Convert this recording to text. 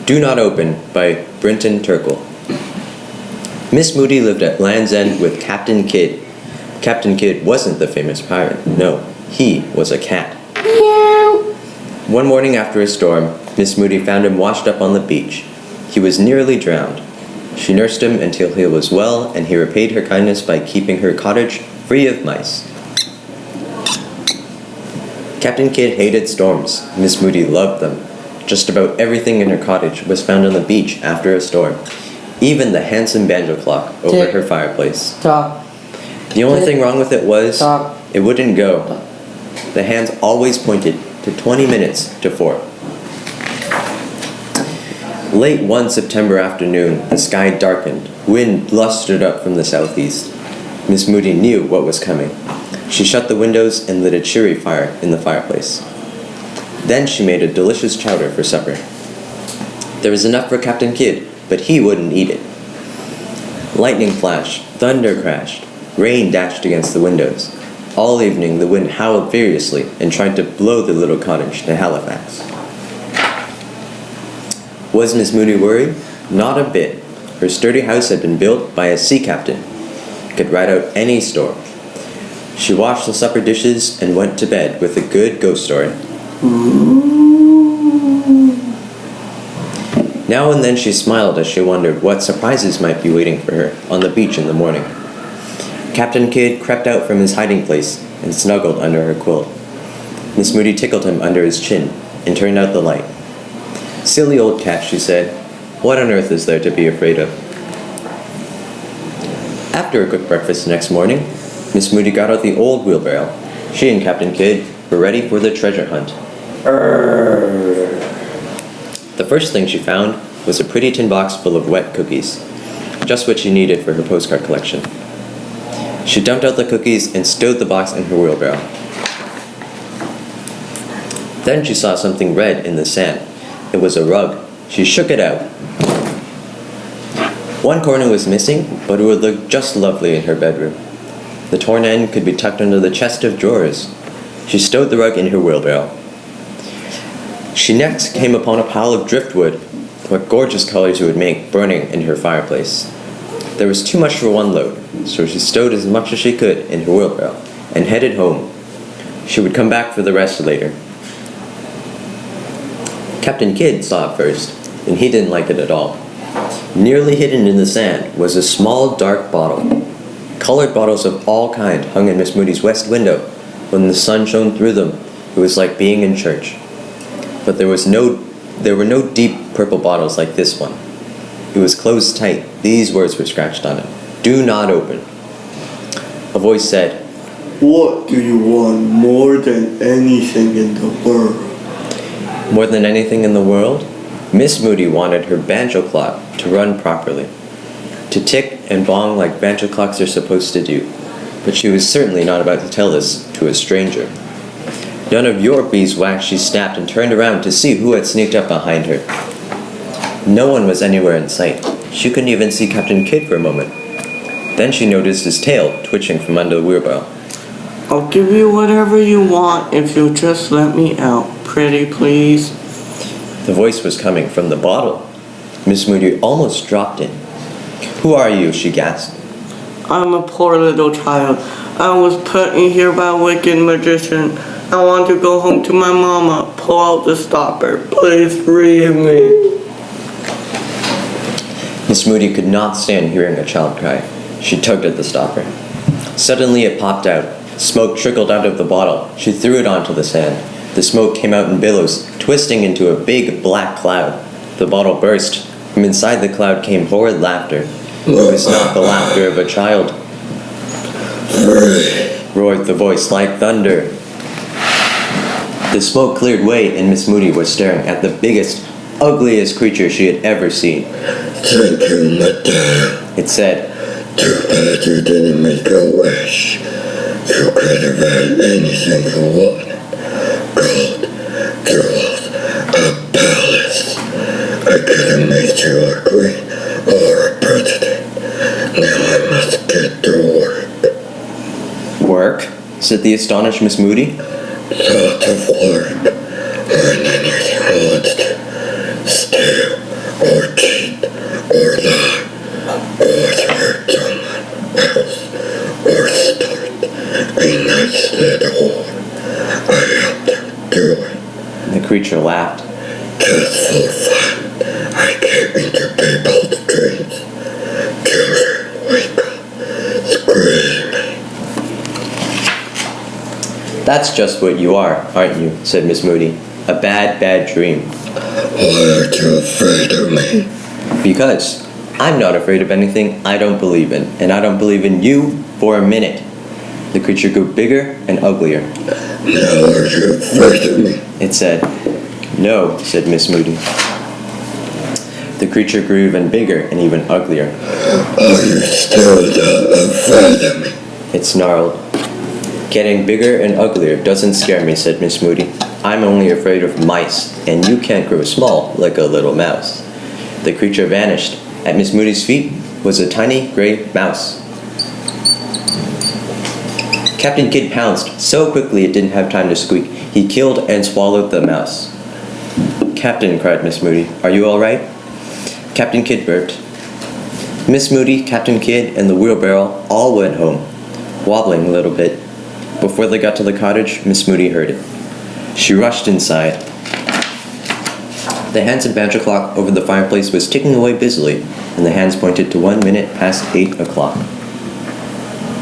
Do Not Open by Brinton Turkle. Miss Moody lived at Land's End with Captain Kidd. Captain Kidd wasn't the famous pirate. No, he was a cat. One morning after a storm, Miss Moody found him washed up on the beach. He was nearly drowned. She nursed him until he was well, and he repaid her kindness by keeping her cottage free of mice. Captain Kidd hated storms. Miss Moody loved them. Just about everything in her cottage was found on the beach after a storm. Even the handsome banjo clock over her fireplace. Stop. The only thing wrong with it was Stop. it wouldn't go. The hands always pointed to 20 minutes to 4. Late one September afternoon, the sky darkened. Wind blustered up from the southeast. Miss Moody knew what was coming. She shut the windows and lit a cheery fire in the fireplace. Then she made a delicious chowder for supper. There was enough for Captain Kidd, but he wouldn't eat it. Lightning flashed, thunder crashed, rain dashed against the windows. All evening the wind howled furiously and tried to blow the little cottage to Halifax. Was Miss Moody worried? Not a bit. Her sturdy house had been built by a sea captain. It could ride out any storm. She washed the supper dishes and went to bed with a good ghost story. Now and then she smiled as she wondered what surprises might be waiting for her on the beach in the morning. Captain Kidd crept out from his hiding place and snuggled under her quilt. Miss Moody tickled him under his chin and turned out the light. "Silly old cat," she said. "What on earth is there to be afraid of?" After a quick breakfast next morning, Miss Moody got out the old wheelbarrow. She and Captain Kidd were ready for the treasure hunt. The first thing she found was a pretty tin box full of wet cookies, just what she needed for her postcard collection. She dumped out the cookies and stowed the box in her wheelbarrow. Then she saw something red in the sand. It was a rug. She shook it out. One corner was missing, but it would look just lovely in her bedroom. The torn end could be tucked under the chest of drawers. She stowed the rug in her wheelbarrow. She next came upon a pile of driftwood. What gorgeous colors it would make burning in her fireplace. There was too much for one load, so she stowed as much as she could in her wheelbarrow and headed home. She would come back for the rest later. Captain Kidd saw it first, and he didn't like it at all. Nearly hidden in the sand was a small dark bottle. Colored bottles of all kinds hung in Miss Moody's west window. When the sun shone through them, it was like being in church. But there were no deep purple bottles like this one. It was closed tight. These words were scratched on it. "Do not open." A voice said, "What do you want more than anything in the world?" More than anything in the world, Miss Moody wanted her banjo clock to run properly, to tick and bong like banjo clocks are supposed to do. But she was certainly not about to tell this to a stranger. "None of your beeswax," she snapped and turned around to see who had sneaked up behind her. No one was anywhere in sight. She couldn't even see Captain Kidd for a moment. Then she noticed his tail twitching from under the wheelbarrow. I'll give you whatever you want if you'll just let me out. Pretty please. The voice was coming from the bottle. Miss Moody almost dropped in. "Who are you?" she gasped. I'm a poor little child. I was put in here by a wicked magician. I want to go home to my mama. Pull out the stopper. Please free me. Miss Moody could not stand hearing a child cry. She tugged at the stopper. Suddenly it popped out. Smoke trickled out of the bottle. She threw it onto the sand. The smoke came out in billows, twisting into a big black cloud. The bottle burst. From inside the cloud came horrid laughter. It was not the laughter of a child. Roared the voice like thunder. The smoke cleared way, and Miss Moody was staring at the biggest, ugliest creature she had ever seen. "Thank you, madame. It said, Too bad you didn't make a wish. You could have had anything you wanted. Gold, jewels, a palace. I could have made you a queen or a president. Now I must get to work." "Work?" said the astonished Miss Moody. "Sort of work. When anything wants to steal, Just for fun, I came into people's dreams. Children wake up, screaming. That's just what you are, aren't you? Said Miss Moody. A bad, bad dream. Why aren't you afraid of me? Because I'm not afraid of anything I don't believe in, and I don't believe in you for a minute. The creature grew bigger and uglier. Now are you afraid of me? It said. No, said Miss Moody. The creature grew even bigger and even uglier. Are you still not afraid of me? It snarled. Getting bigger and uglier doesn't scare me, said Miss Moody. I'm only afraid of mice, and you can't grow small like a little mouse. The creature vanished. At Miss Moody's feet was a tiny gray mouse. Captain Kidd pounced so quickly it didn't have time to squeak. He killed and swallowed the mouse. Captain, cried Miss Moody, are you all right? Captain Kidd burped. Miss Moody, Captain Kidd, and the wheelbarrow all went home, wobbling a little bit. Before they got to the cottage, Miss Moody heard it. She rushed inside. The handsome banjo clock over the fireplace was ticking away busily, and the hands pointed to 1 minute past 8 o'clock.